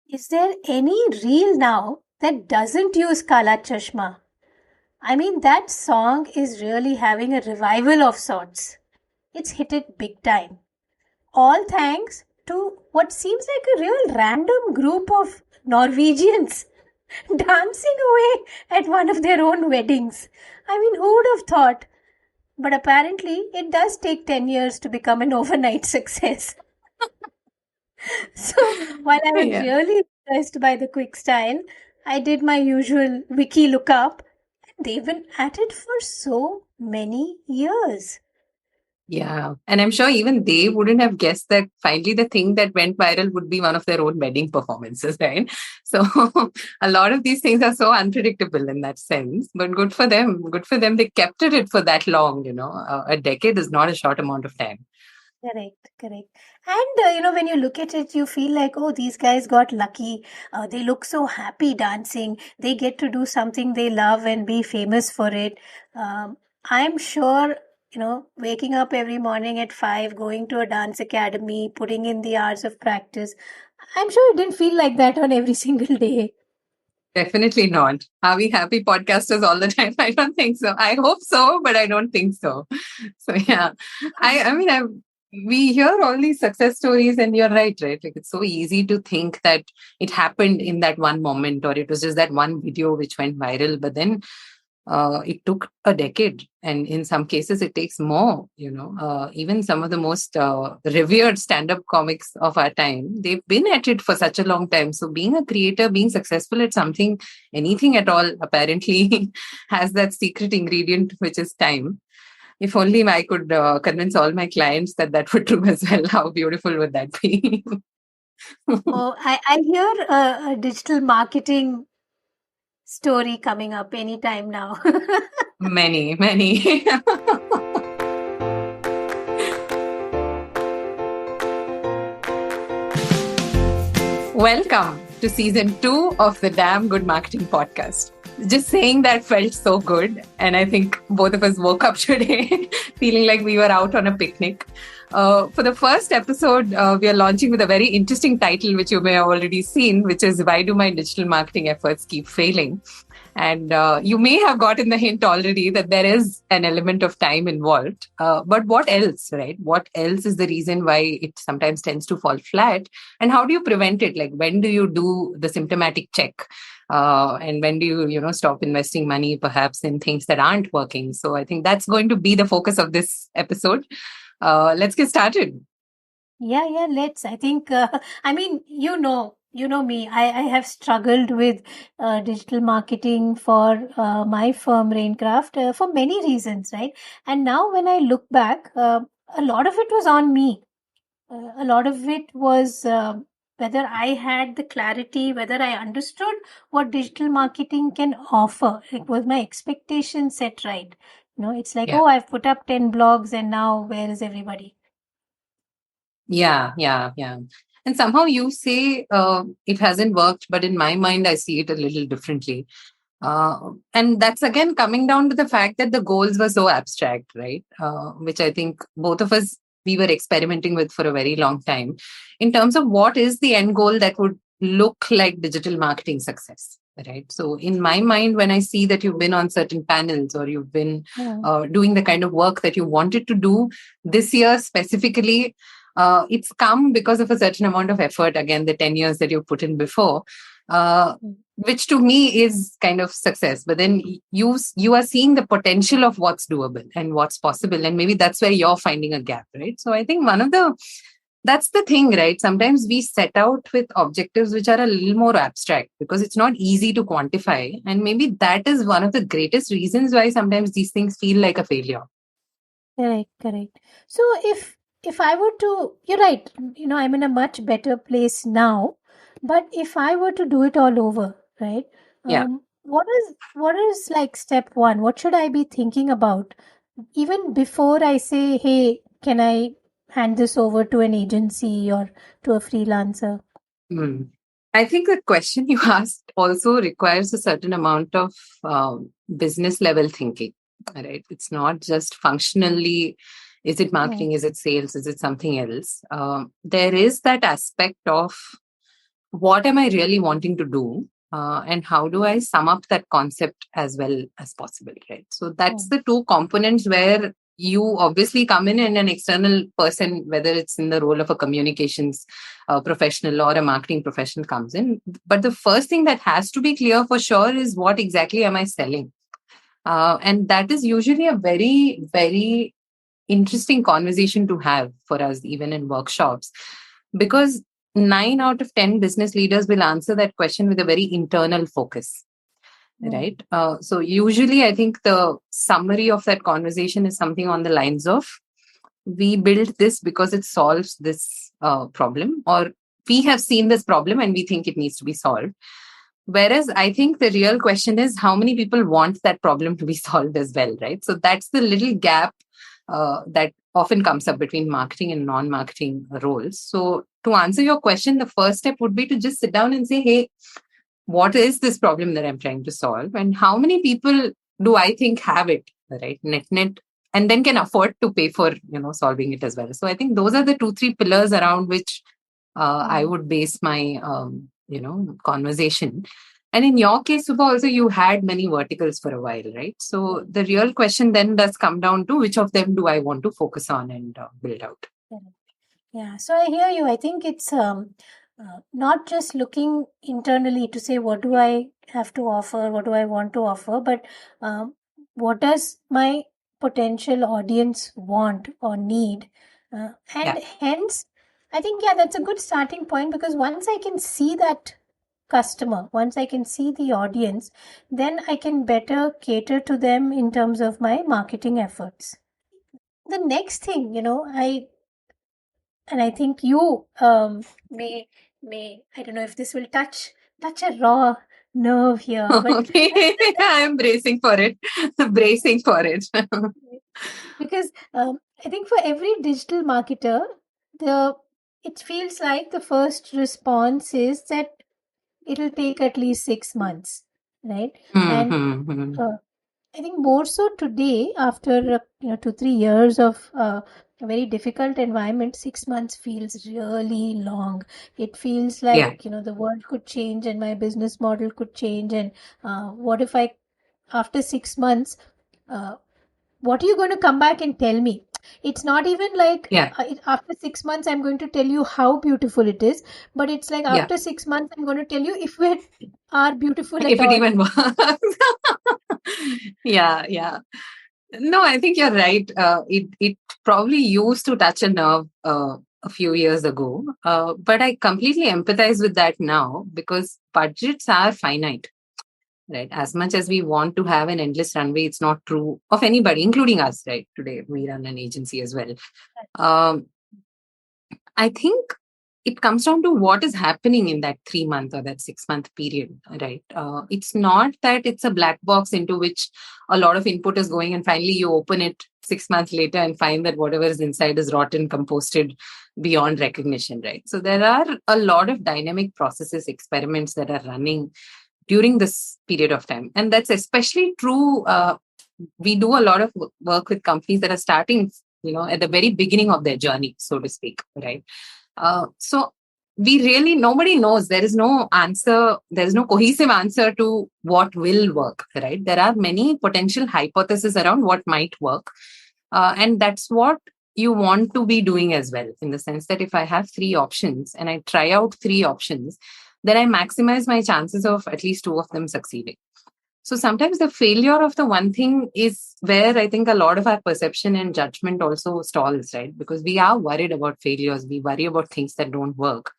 Is there any reel now that doesn't use Kala Chashma? I mean, that song is really having a revival of sorts. It's hit it big time. All thanks to what seems like a real random group of Norwegians dancing away at one of their own weddings. I mean, who would have thought? But apparently, it does take 10 years to become an overnight success. So, while I was Yeah. really impressed by the quick style, I did my usual wiki lookup. They've been at it for so many years. Yeah. And I'm sure even they wouldn't have guessed that finally the thing that went viral would be one of their own wedding performances, right? So a lot of these things are so unpredictable in that sense, but good for them. Good for them. They kept at it for that long, a decade is not a short amount of time. Correct, correct. And when you look at it, you feel like, oh, these guys got lucky. They look so happy dancing. They get to do something they love and be famous for it. I'm sure, waking up every morning at 5, going to a dance academy, putting in the hours of practice. I'm sure it didn't feel like that on every single day. Definitely not. Are we happy podcasters all the time? I don't think so. I hope so, but I don't think so. So yeah, I mean, we hear all these success stories, and you're right? Like it's so easy to think that it happened in that one moment, or it was just that one video which went viral. But then it took a decade, and in some cases it takes more. Even some of the most revered stand-up comics of our time, they've been at it for such a long time. So being a creator, being successful at something, anything at all, apparently has that secret ingredient, which is time. If only I could convince all my clients that that would true as well. How beautiful would that be? Oh, I hear a digital marketing story coming up anytime now. Many, many. Welcome to season 2 of the Damn Good Marketing Podcast. Just saying that felt so good. And I think both of us woke up today feeling like we were out on a picnic. For the first episode, we are launching with a very interesting title, which you may have already seen, which is Why Do My Digital Marketing Efforts Keep Failing? And you may have gotten the hint already that there is an element of time involved. But what else, right? What else is the reason why it sometimes tends to fall flat? And how do you prevent it? Like, when do you do the symptomatic check? And when do you, stop investing money perhaps in things that aren't working? So I think that's going to be the focus of this episode. Let's get started. Yeah, let's. I think, I mean, you know me. I have struggled with digital marketing for my firm, Raincraft, for many reasons, right? And now when I look back, a lot of it was on me. A lot of it was whether I had the clarity, whether I understood what digital marketing can offer. It was my expectation set right. It's like, Yeah. oh, I've put up 10 blogs and now where is everybody? Yeah. And somehow you say it hasn't worked, but in my mind, I see it a little differently. And that's again coming down to the fact that the goals were so abstract, right? Which I think both of us, we were experimenting with for a very long time in terms of what is the end goal that would look like digital marketing success. Right. So in my mind, when I see that you've been on certain panels or you've been Yeah. doing the kind of work that you wanted to do this year specifically, it's come because of a certain amount of effort. Again, the 10 years that you put in before, which to me is kind of success. But then you are seeing the potential of what's doable and what's possible, and maybe that's where you're finding a gap, right? So I think that's the thing, right? Sometimes we set out with objectives which are a little more abstract because it's not easy to quantify, and maybe that is one of the greatest reasons why sometimes these things feel like a failure. Correct. So if I were to, you're right, I'm in a much better place now, but if I were to do it all over, right? Yeah. What is like step one? What should I be thinking about even before I say, hey, can I hand this over to an agency or to a freelancer? Hmm. I think the question you asked also requires a certain amount of business level thinking, right? It's not just functionally, is it Hmm. marketing, is it sales, is it something else? There is that aspect of what am I really wanting to do? And how do I sum up that concept as well as possible, right? So that's the two components where you obviously come in and an external person, whether it's in the role of a communications professional or a marketing professional comes in. But the first thing that has to be clear for sure is what exactly am I selling? And that is usually a very, very interesting conversation to have for us, even in workshops, because 9 out of 10 business leaders will answer that question with a very internal focus. Right. So usually I think the summary of that conversation is something on the lines of, we built this because it solves this problem, or we have seen this problem and we think it needs to be solved. Whereas I think the real question is how many people want that problem to be solved as well, right? So that's the little gap that often comes up between marketing and non-marketing roles. So to answer your question, the first step would be to just sit down and say, hey, what is this problem that I'm trying to solve? And how many people do I think have it, right? Net, and then can afford to pay for, solving it as well. So I think those are the 2-3 pillars around which I would base my, conversation. And in your case, Subha, also you had many verticals for a while, right? So the real question then does come down to which of them do I want to focus on and build out? Yeah, so I hear you. I think it's not just looking internally to say what do I have to offer, what do I want to offer, but what does my potential audience want or need, and hence, I think that's a good starting point, because once I can see that customer, once I can see the audience, then I can better cater to them in terms of my marketing efforts. The next thing, I think you may I don't know if this will touch a raw nerve here, but Okay, I'm bracing for it. Bracing for it. because I think for every digital marketer, it feels like the first response is that it'll take at least 6 months, right? And I think more so today, after 2-3 years of a very difficult environment, 6 months feels really long. It feels like the world could change and my business model could change. And what if after 6 months, what are you going to come back and tell me? It's not even like after 6 months I'm going to tell you how beautiful it is, but it's like after 6 months I'm going to tell you if we are beautiful at if all. it even works. Yeah. No, I think you're right. It probably used to touch a nerve a few years ago, but I completely empathize with that now because budgets are finite. Right. As much as we want to have an endless runway, it's not true of anybody, including us, right? Today, we run an agency as well. I think it comes down to what is happening in that 3-month or that 6-month period, right? It's not that it's a black box into which a lot of input is going and finally you open it 6 months later and find that whatever is inside is rotten, composted beyond recognition, right? So there are a lot of dynamic processes, experiments that are running during this period of time. And that's especially true. We do a lot of work with companies that are starting, at the very beginning of their journey, so to speak, right? So we really, nobody knows. There is no answer. There is no cohesive answer to what will work, right? There are many potential hypotheses around what might work. And that's what you want to be doing as well, in the sense that if I have 3 options and I try out 3 options, then I maximize my chances of at least 2 of them succeeding. So sometimes the failure of the one thing is where I think a lot of our perception and judgment also stalls, right? Because we are worried about failures. We worry about things that don't work.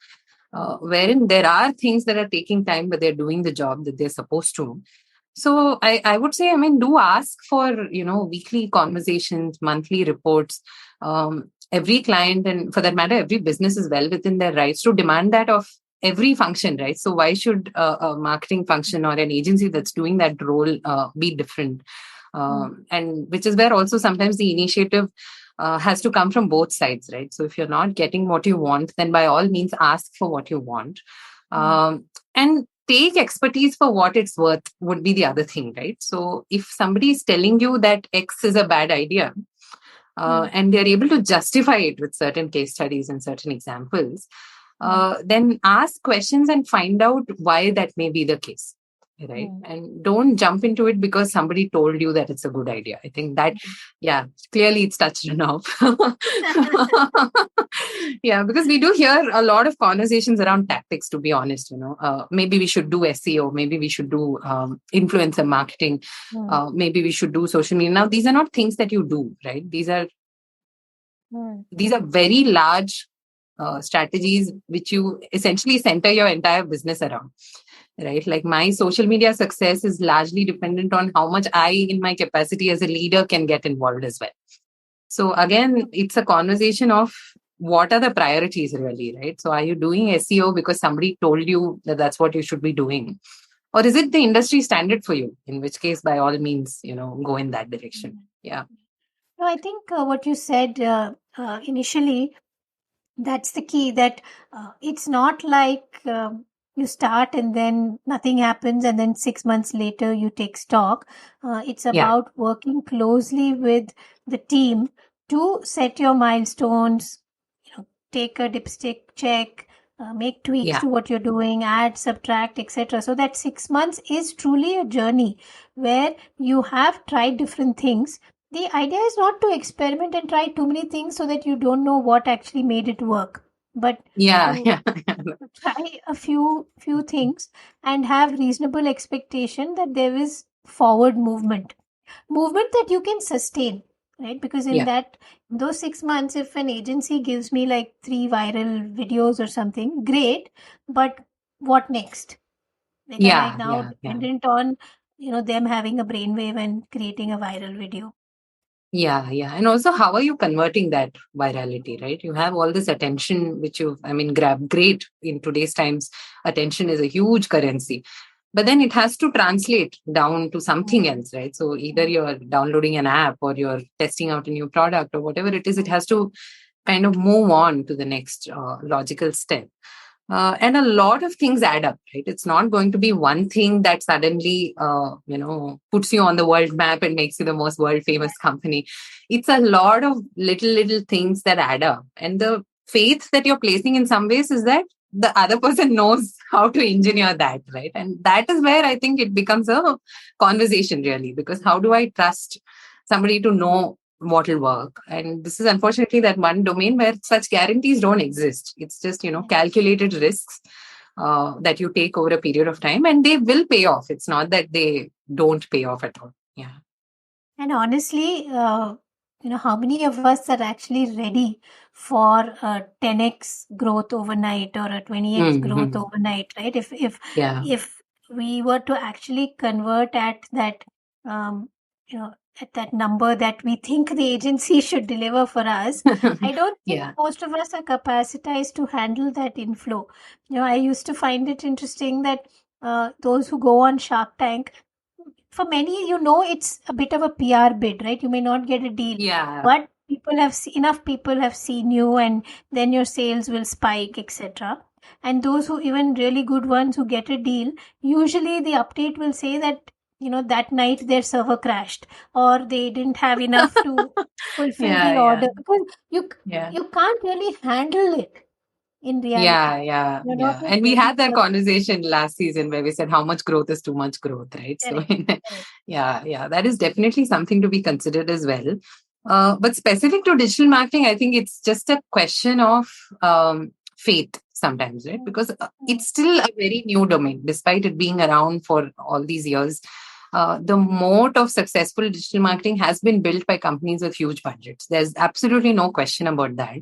Wherein there are things that are taking time, but they're doing the job that they're supposed to. So I would say, do ask for, weekly conversations, monthly reports. Every client, and for that matter, every business is well within their rights to demand that of every function, right? So why should a marketing function or an agency that's doing that role be different? And which is where also sometimes the initiative has to come from both sides, right? So if you're not getting what you want, then by all means ask for what you want. And take expertise for what it's worth would be the other thing, right? So if somebody is telling you that X is a bad idea, and they're able to justify it with certain case studies and certain examples, then ask questions and find out why that may be the case. Right. And don't jump into it because somebody told you that it's a good idea. I think that, yeah, clearly it's touched a nerve. Yeah, because we do hear a lot of conversations around tactics, to be honest. Maybe we should do SEO, maybe we should do influencer marketing, maybe we should do social media. Now, these are not things that you do, right? These are very large strategies which you essentially center your entire business around. Right? Like my social media success is largely dependent on how much I, in my capacity as a leader, can get involved as well. So again, it's a conversation of what are the priorities really, right? So are you doing SEO because somebody told you that that's what you should be doing? Or is it the industry standard for you? In which case, by all means, go in that direction. Yeah. No, I think what you said initially, that's the key, that it's not like you start and then nothing happens and then 6 months later you take stock. It's about working closely with the team to set your milestones, take a dipstick check, make tweaks to what you're doing, add, subtract, etc. So that 6 months is truly a journey where you have tried different things. The idea is not to experiment and try too many things so that you don't know what actually made it work, but to try a few things and have reasonable expectation that there is forward movement that you can sustain, right? Because in those 6 months, if an agency gives me like 3 viral videos or something, great, but what next? Like, am I now dependent on them having a brainwave and creating a viral video? Yeah. And also, how are you converting that virality, right? You have all this attention, which grab. Great. In today's times, attention is a huge currency. But then it has to translate down to something else, right? So either you're downloading an app or you're testing out a new product or whatever it is, it has to kind of move on to the next logical step. And a lot of things add up, right? It's not going to be one thing that suddenly, puts you on the world map and makes you the most world famous company. It's a lot of little things that add up. And the faith that you're placing in some ways is that the other person knows how to engineer that, right? And that is where I think it becomes a conversation really, because how do I trust somebody to know what will work? And this is unfortunately that one domain where such guarantees don't exist. It's just, calculated risks that you take over a period of time, and they will pay off. It's not that they don't pay off at all. Yeah. And honestly, how many of us are actually ready for a 10x growth overnight or a 20x growth overnight, right? If we were to actually convert at that, at that number that we think the agency should deliver for us, I don't think most of us are capacitized to handle that inflow. I used to find it interesting that those who go on Shark Tank, for many, it's a bit of a PR bid, right? You may not get a deal, but enough people have seen you, and then your sales will spike, etc. And those who, even really good ones who get a deal, usually the update will say that that night their server crashed or they didn't have enough to fulfill the order, because you can't really handle it in reality. Yeah. And we had that conversation last season where we said how much growth is too much growth, right? Correct. So that is definitely something to be considered as well. But specific to digital marketing, I think it's just a question of faith sometimes, right? Because it's still a very new domain, despite it being around for all these years. The moat of successful digital marketing has been built by companies with huge budgets. There's absolutely no question about that.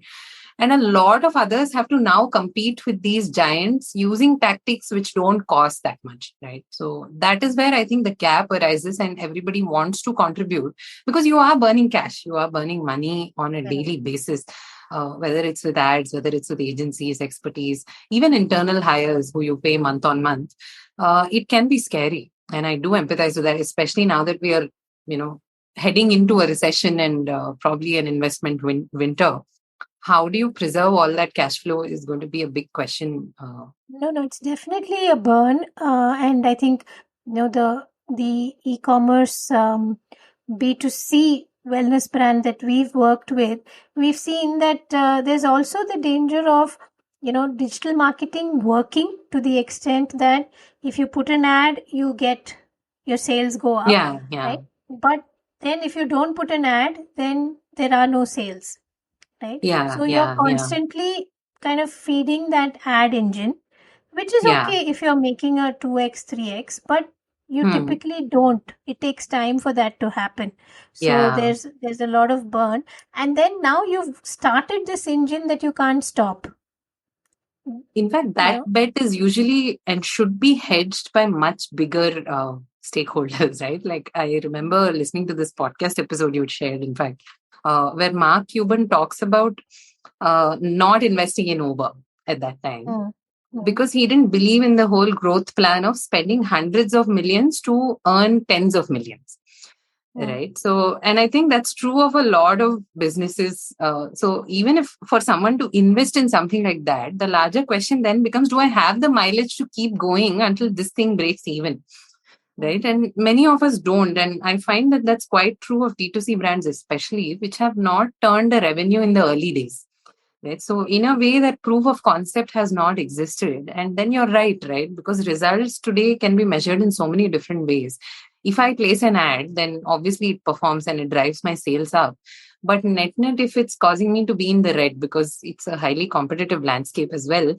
And a lot of others have to now compete with these giants using tactics which don't cost that much, right? So that is where I think the gap arises, and everybody wants to contribute because you are burning cash, you are burning money on a daily basis. Whether it's with ads, whether it's with agencies, expertise, even internal hires who you pay month on month, it can be scary. And I do empathize with that, especially now that we are, heading into a recession and probably an investment winter. How do you preserve all that cash flow is going to be a big question. No, it's definitely a burn. And I think, the e-commerce B2C wellness brand that we've worked with, we've seen that there's also the danger of digital marketing working to the extent that if you put an ad, you get your sales go up, Yeah, yeah, right? But then if you don't put an ad, then there are no sales, right? yeah, So you're yeah, yeah, constantly kind of feeding that ad engine, which is yeah. okay if you're making a 2x, 3x, but you Hmm. typically don't. It takes time for that to happen. So Yeah. there's a lot of burn. And then now you've started this engine that you can't stop. In fact, You that know? bet is usually and should be hedged by much bigger stakeholders, right? Like I remember listening to this podcast episode you shared, in fact, where Mark Cuban talks about not investing in Uber at that time Mm. Mm. because he didn't believe in the whole growth plan of spending hundreds of millions to earn tens of millions. Mm. Right. So, and I think that's true of a lot of businesses. So, even if for someone to invest in something like that, the larger question then becomes, do I have the mileage to keep going until this thing breaks even? Mm. Right. And many of us don't. And I find that that's quite true of D2C brands, especially, which have not turned a revenue in the early days. Right. So, in a way, that proof of concept has not existed. And then you're right? Because results today can be measured in so many different ways. If I place an ad, then obviously it performs and it drives my sales up. But net, if it's causing me to be in the red because it's a highly competitive landscape as well,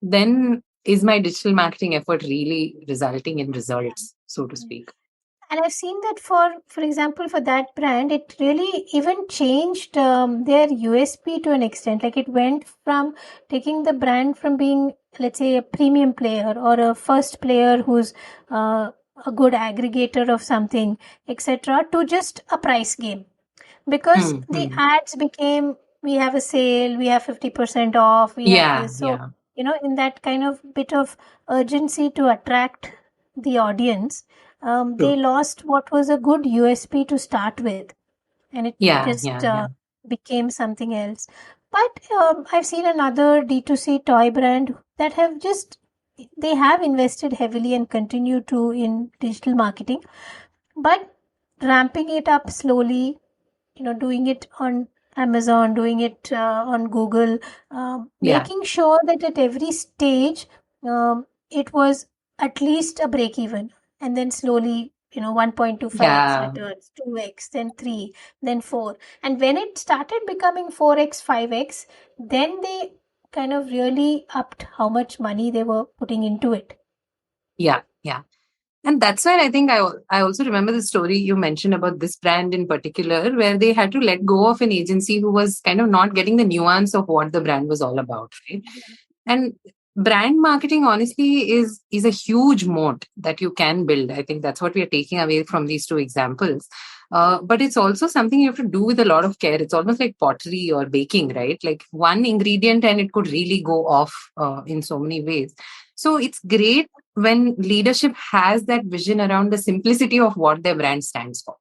then is my digital marketing effort really resulting in results, so to Yeah. speak? And I've seen that for example, for that brand, it really even changed their USP to an extent. Like it went from taking the brand from being, let's say, a premium player or a first player who's a good aggregator of something, etc., to just a price game. Because Hmm, the hmm. ads became, we have a sale, we have 50% off, we have Yeah, this. So, yeah, in that kind of bit of urgency to attract the audience, they true. lost what was a good USP to start with, and it Yeah, just yeah, yeah, became something else. But I've seen another D2C toy brand that have just, they have invested heavily and continue to in digital marketing, but ramping it up slowly, doing it on Amazon, doing it on Google, yeah, making sure that at every stage it was at least a break even, and then slowly, 1.25x yeah. returns, 2x, then 3, then 4. And when it started becoming 4x, 5x, then they kind of really upped how much money they were putting into it. Yeah, yeah. And that's where I think I also remember the story you mentioned about this brand in particular, where they had to let go of an agency who was kind of not getting the nuance of what the brand was all about, right? And brand marketing, honestly, is a huge moat that you can build. I think that's what we are taking away from these two examples. But it's also something you have to do with a lot of care. It's almost like pottery or baking, right? Like one ingredient and it could really go off in so many ways. So it's great when leadership has that vision around the simplicity of what their brand stands for.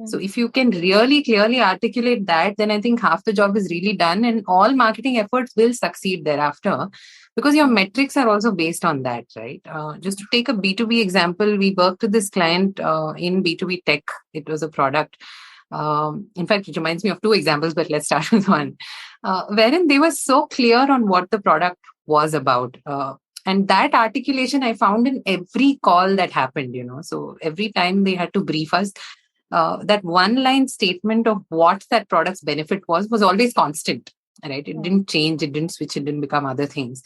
So Mm. if you can really clearly articulate that, then I think half the job is really done and all marketing efforts will succeed thereafter because your Mm. metrics are also based on that, right? Just to take a B2B example, we worked with this client in B2B tech. It was a product. In fact, it reminds me of two examples, but let's start with one, wherein they were so clear on what the product was about. And that articulation I found in every call that happened, so every time they had to brief us, that one line statement of what that product's benefit was always constant, right? It Mm. didn't change, it didn't switch, it didn't become other things,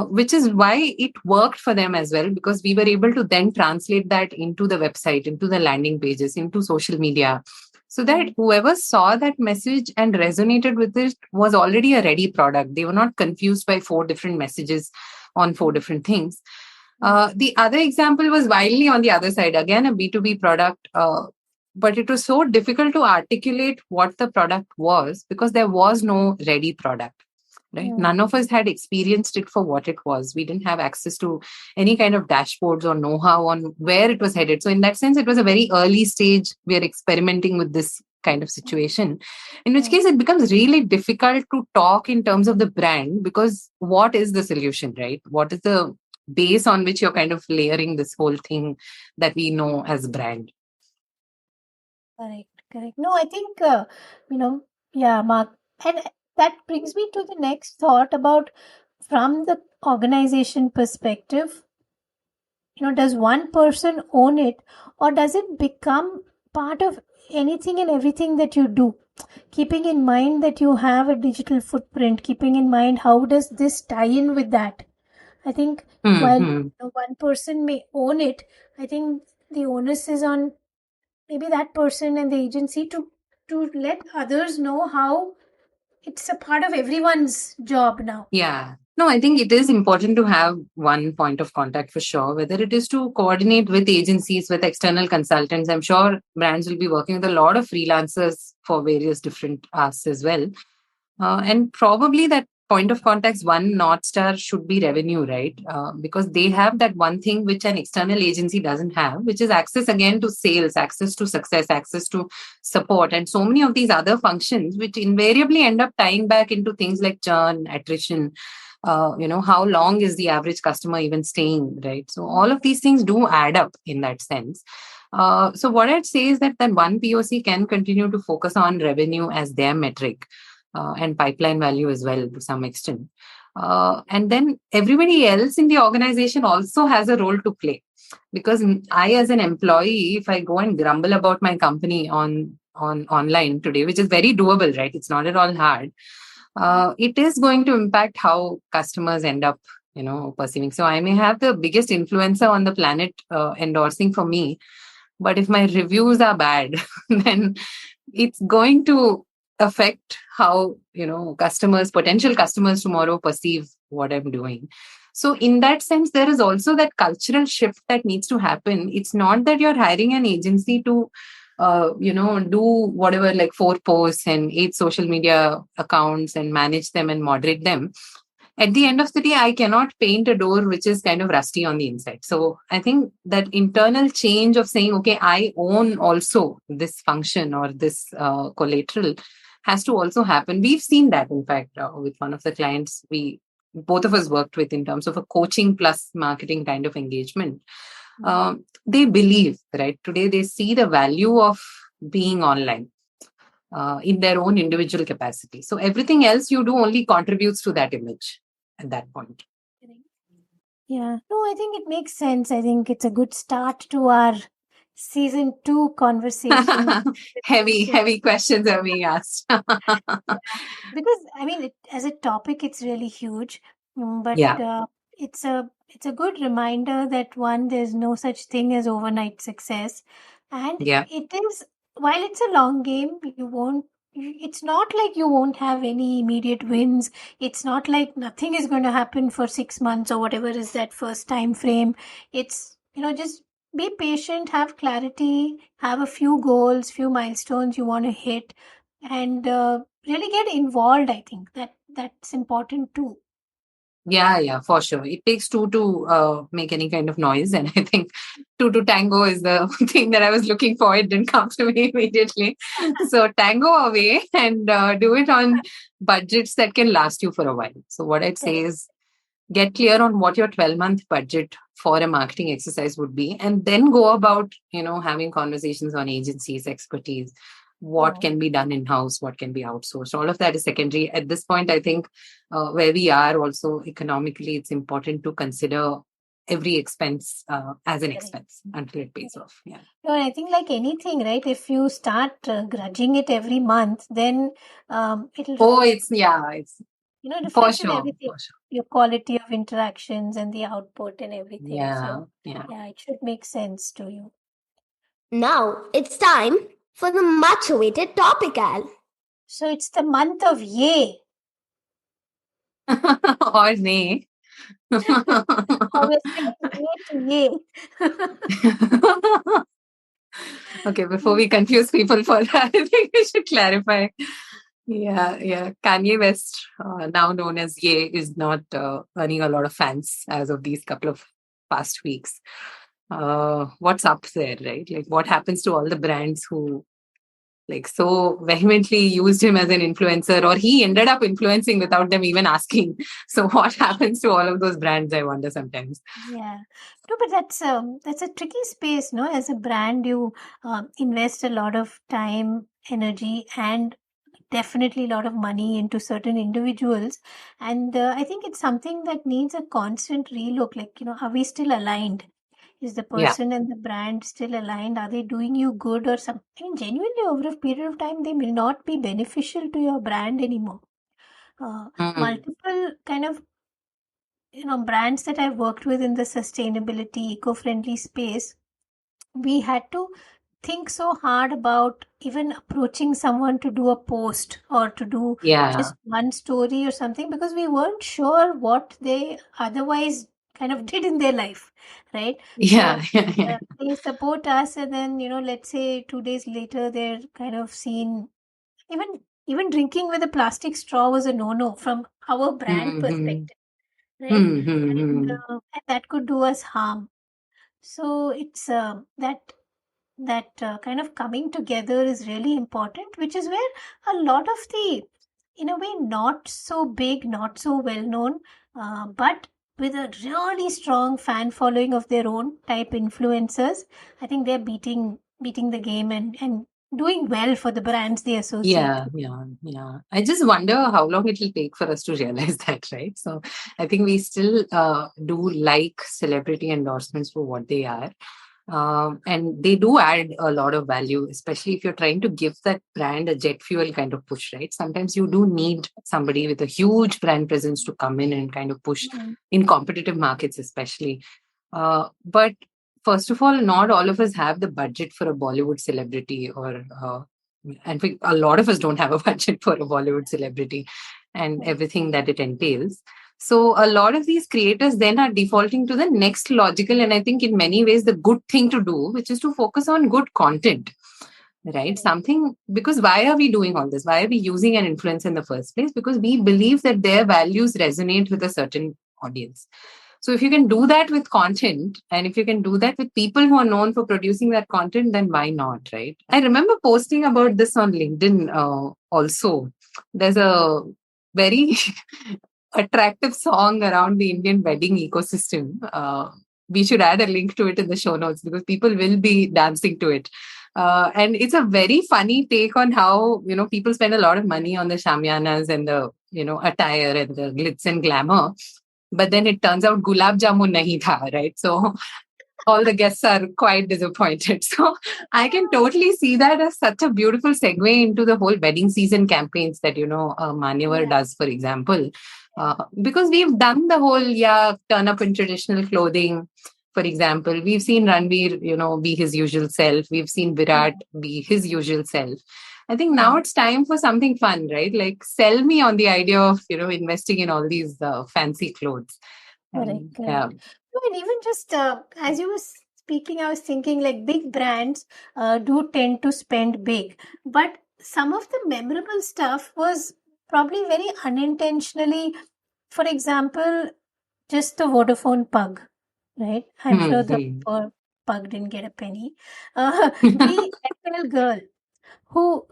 which is why it worked for them as well, because we were able to then translate that into the website, into the landing pages, into social media, so that Mm. whoever saw that message and resonated with it was already a ready product. They were not confused by four different messages on four Mm. different things. Mm. The other example was wildly on the other side, again, a B2B product. But it was so difficult to articulate what the product was because there was no ready product, right? Mm. None of us had experienced it for what it was. We didn't have access to any kind of dashboards or know-how on where it was headed. So in that sense, it was a very early stage. We are experimenting with this kind of situation, in which Mm. case it becomes really difficult to talk in terms of the brand, because what is the solution, right? What is the base on which you're kind of layering this whole thing that we know as brand? Correct, correct. No, I think, yeah, Mark. And that brings me to the next thought about from the organization perspective, does one person own it, or does it become part of anything and everything that you do? Keeping in mind that you have a digital footprint, keeping in mind how does this tie in with that? I think while Hmm. one person may own it, I think the onus is on maybe that person and the agency to let others know how it's a part of everyone's job now. Yeah. No, I think it is important to have one point of contact for sure, whether it is to coordinate with agencies, with external consultants. I'm sure brands will be working with a lot of freelancers for various different asks as well. And probably that point of contact's one North Star should be revenue, right? Because they have that one thing which an external agency doesn't have, which is access again to sales, access to success, access to support, and so many of these other functions, which invariably end up tying back into things like churn, attrition. How long is the average customer even staying, right? So all of these things do add up in that sense. So what I'd say is that one POC can continue to focus on revenue as their metric, and pipeline value as well to some extent. And then everybody else in the organization also has a role to play, because I, as an employee, if I go and grumble about my company on online today, which is very doable, right? It's not at all hard. It is going to impact how customers end up, perceiving. So I may have the biggest influencer on the planet endorsing for me, but if my reviews are bad, then it's going to affect how potential customers tomorrow perceive what I'm doing. So in that sense, there is also that cultural shift that needs to happen. It's not that you're hiring an agency to do whatever, like 4 posts and 8 social media accounts and manage them and moderate them. At the end of the day, I cannot paint a door which is kind of rusty on the inside. So I think that internal change of saying, okay, I own also this function or this collateral has to also happen. We've seen that, in fact, with one of the clients we both of us worked with in terms of a coaching plus marketing kind of engagement. They believe, right? Today, they see the value of being online in their own individual capacity. So everything else you do only contributes to that image at that point. Yeah, no, I think it makes sense. I think it's a good start to our season 2 conversation. Heavy questions are being asked. Because I mean, as a topic, it's really huge, but Yeah, it's a good reminder that one, there's no such thing as overnight success, and yeah, it is, while it's a long game, you won't. It's not like you won't have any immediate wins. It's not like nothing is going to happen for 6 months or whatever is that first time frame. It's just be patient, have clarity, have a few goals, few milestones you want to hit, and really get involved. I think that's important too. yeah, for sure. It takes two to make any kind of noise, and I think two to tango is the thing that I was looking for. It didn't come to me immediately. So tango away and do it on budgets that can last you for a while. So what I'd say Correct. is get clear on what your 12-month budget for a marketing exercise would be, and then go about having conversations on agencies, expertise, what Yeah. can be done in house, what can be outsourced. All of that is secondary at this point. I think where we are also economically, it's important to consider every expense as an Correct. expense until it pays Correct. off. Yeah. No, I think like anything, right? If you start grudging it every month, then it'll Oh, it's for reflect in sure, everything, for sure. your quality of interactions and the output and everything. Yeah, So yeah. yeah, it should make sense to you. Now it's time for the much awaited topic, Al. So it's the month of yay. Or nay. How we're saying yay to yay. Okay, before we confuse people further, I think we should clarify. Yeah. Kanye West, now known as Ye, is not earning a lot of fans as of these couple of past weeks. What's up there, right? Like, what happens to all the brands who like so vehemently used him as an influencer, or he ended up influencing without them even asking? So, what happens to all of those brands? I wonder sometimes. Yeah, no, but that's a tricky space, no? As a brand, you invest a lot of time, energy, and definitely a lot of money into certain individuals. And I think it's something that needs a constant relook. Like, are we still aligned? Is the Yeah. person and the brand still aligned? Are they doing you good or something? I mean, genuinely, over a period of time, they may not be beneficial to your brand anymore. Multiple kind of brands that I've worked with in the sustainability, eco-friendly space, we had to think so hard about even approaching someone to do a post or to do Yeah. just one story or something, because we weren't sure what they otherwise kind of did in their life, right? Yeah. So Yeah. they support us, and then let's say 2 days later they're kind of seen, even drinking with a plastic straw was a no-no from our brand Mm-hmm. perspective, right? And, Mm-hmm. and that could do us harm. So it's that kind of coming together is really important, which is where a lot of the, in a way, not so big, not so well known, but with a really strong fan following of their own type influencers, I think they're beating the game and doing well for the brands they associate Yeah, with. yeah. I just wonder how long it will take for us to realize that, right? So I think we still do like celebrity endorsements for what they are. And they do add a lot of value, especially if you're trying to give that brand a jet fuel kind of push, right? Sometimes you do need somebody with a huge brand presence to come in and kind of push Mm. in competitive markets, especially. But first of all, not all of us have the budget for a Bollywood celebrity, or and a lot of us don't have a budget for a Bollywood celebrity and Right. everything that it entails. So a lot of these creators then are defaulting to the next logical, and I think in many ways the good thing to do, which is to focus on good content, right? Correct. Something, because why are we doing all this? Why are we using an influence in the first place? Because we believe that their values resonate with a certain audience. So if you can do that with content, and if you can do that with people who are known for producing that content, then why not, right? I remember posting about this on LinkedIn also. There's a very attractive song around the Indian wedding ecosystem. We should add a link to it in the show notes because people will be dancing to it. And it's a very funny take on how, people spend a lot of money on the shamyanas and the, attire and the glitz and glamour. But then it turns out gulab jamun nahi tha, right? So all the guests are quite disappointed. So I can totally see that as such a beautiful segue into the whole wedding season campaigns that, Manyavar Yeah. does, for example. Because we've done the whole, turn up in traditional clothing. For example, we've seen Ranveer, be his usual self. We've seen Virat be his usual self. I think now it's time for something fun, right? Like sell me on the idea of, investing in all these fancy clothes. Correct, Yeah. correct. No, and even just as you were speaking, I was thinking like big brands do tend to spend big, but some of the memorable stuff was probably very unintentionally. For example, just the Vodafone pug, right? I'm sure the Hmm. poor pug didn't get a penny. The FL girl, who,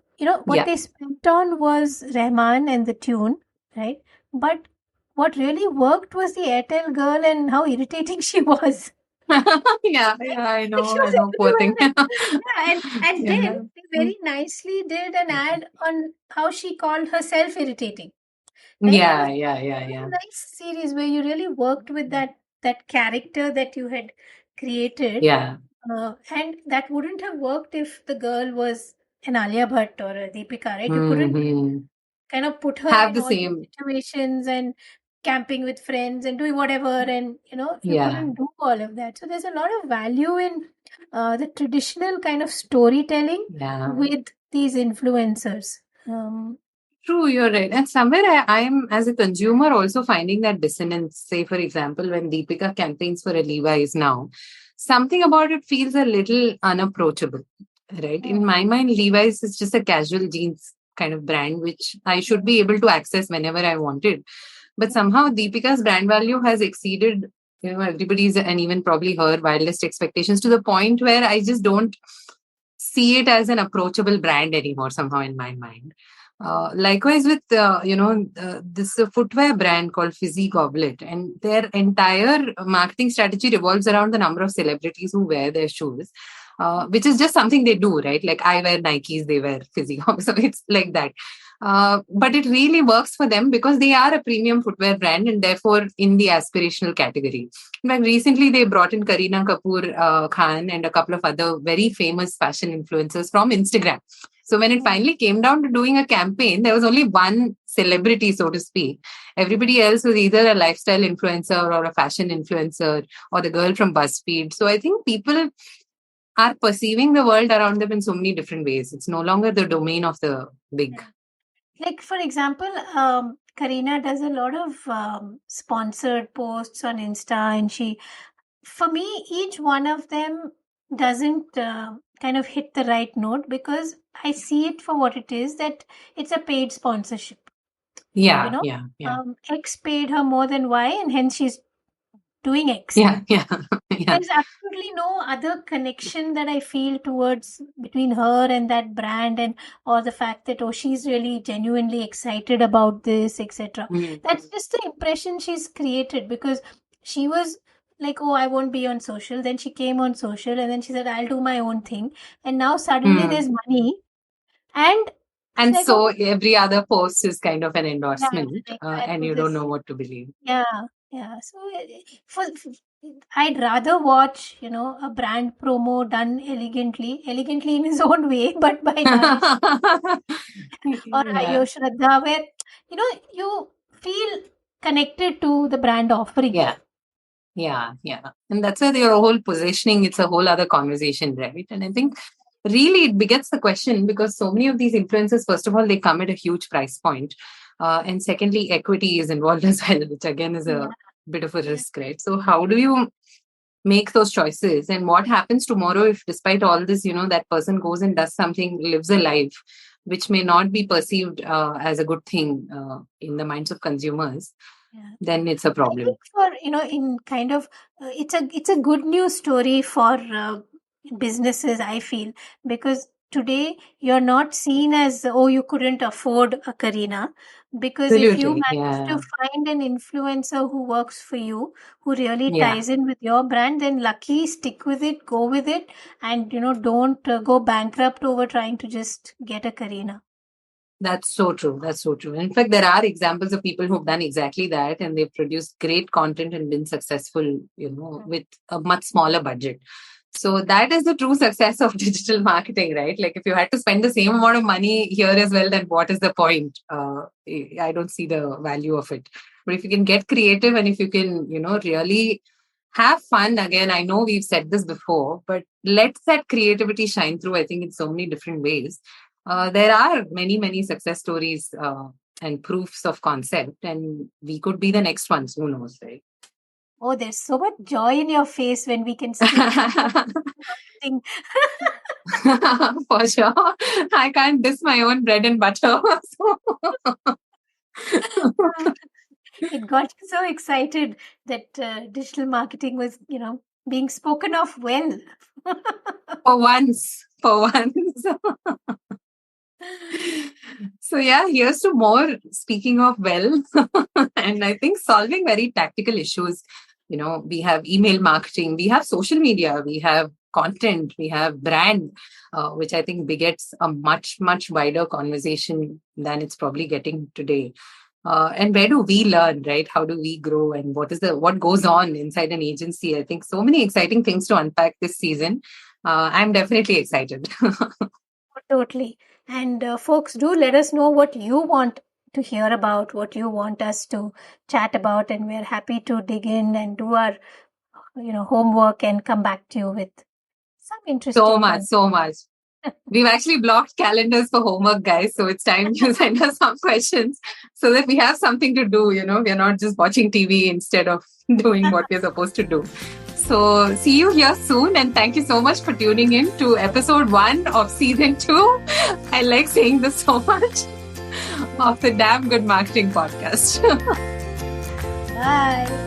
what Yeah. they spent on was Rahman and the tune, right? But what really worked was the Airtel girl and how irritating she was. Yeah, Right? Like she I was know, poor thing. everywhere. Yeah, and then Yeah. they very nicely did an ad on how she called herself irritating. Right? And Yeah, yeah, yeah, it was yeah. a nice series where you really worked with that character that you had created. Yeah. And that wouldn't have worked if the girl was an Alia Bhatt or a Deepika, right? You couldn't Hmm. kind of put her Have in the all these same. situations and camping with friends and doing whatever, and you Yeah, couldn't do all of that. So there's a lot of value in the traditional kind of storytelling yeah. with these influencers. Um, True, you're right. And somewhere I'm, as a consumer, also finding that dissonance. Say, for example, when Deepika campaigns for a Levi's now, something about it feels a little unapproachable, right? In mm, my mind, Levi's is just a casual jeans kind of brand, which I should be able to access whenever I wanted. But somehow Deepika's brand value has exceeded, everybody's and even probably her wildest expectations, to the point where I just don't see it as an approachable brand anymore, somehow in my mind. Likewise with this footwear brand called Fizzy Goblet, and their entire marketing strategy revolves around the number of celebrities who wear their shoes, which is just something they do, right? Like I wear Nikes, they wear Fizzy Goblet, so it's like that. But it really works for them because they are a premium footwear brand and therefore in the aspirational category. In fact, recently they brought in Kareena Kapoor Khan and a couple of other very famous fashion influencers from Instagram. So when it finally came down to doing a campaign, there was only one celebrity, so to speak. Everybody else was either a lifestyle influencer or a fashion influencer or the girl from BuzzFeed. So I think people are perceiving the world around them in so many different ways. It's no longer the domain of the big. Like, for example, Kareena does a lot of sponsored posts on Insta, and for me, each one of them doesn't kind of hit the right note because I see it for what it is, that it's a paid sponsorship. Yeah. X paid her more than Y, and hence she's doing X. Yeah. There's absolutely no other connection that I feel towards between her and that brand, and or the fact that she's really genuinely excited about this, etc. That's just the impression she's created because she was like, oh, I won't be on social. Then she came on social and then she said, I'll do my own thing. And now suddenly there's money. And like, so every other post is kind of an endorsement, and you don't know what to believe. Yeah. So I'd rather watch, a brand promo done elegantly in his own way, but by Naresh or Ayush Shraddha, where, you feel connected to the brand offering. Yeah. And that's where your whole positioning, it's a whole other conversation, right? And I think really it begets the question because so many of these influencers, first of all, they come at a huge price point. And secondly, equity is involved as well, which again is a bit of a risk, right? So how do you make those choices? And what happens tomorrow if despite all this, that person goes and does something, lives a life which may not be perceived as a good thing in the minds of consumers? Then it's a problem. I think in kind of it's a good news story for businesses, I feel, because today you're not seen as, oh, you couldn't afford a Kareena, because if you manage to find an influencer who works for you, who really ties in with your brand, then lucky, stick with it, go with it, and don't go bankrupt over trying to just get a Kareena. That's so true. In fact, there are examples of people who've done exactly that and they've produced great content and been successful, with a much smaller budget. So that is the true success of digital marketing, right? Like if you had to spend the same amount of money here as well, then what is the point? I don't see the value of it. But if you can get creative and if you can, really have fun, again, I know we've said this before, but let that creativity shine through, I think, in so many different ways. There are many, many success stories and proofs of concept, and we could be the next ones. Who knows, right? Oh, there's so much joy in your face when we can speak. For sure. I can't diss my own bread and butter. It got you so excited that digital marketing was, being spoken of well. For once. So here's to more, speaking of well, and I think solving very tactical issues. We have email marketing, we have social media, we have content, we have brand, which I think begets a much, much wider conversation than it's probably getting today. And where do we learn, right? How do we grow, and what goes on inside an agency? I think so many exciting things to unpack this season. I'm definitely excited. Totally. And folks, do let us know what you want to hear about, what you want us to chat about, and we're happy to dig in and do our homework and come back to you with some interesting so much. We've actually blocked calendars for homework, guys, so it's time you send us some questions so that we have something to do. We're not just watching TV instead of doing what we're supposed to do. So see you here soon, and thank you so much for tuning in to episode 1 of season 2. I like saying this so much, of the Damn Good Marketing Podcast. Bye.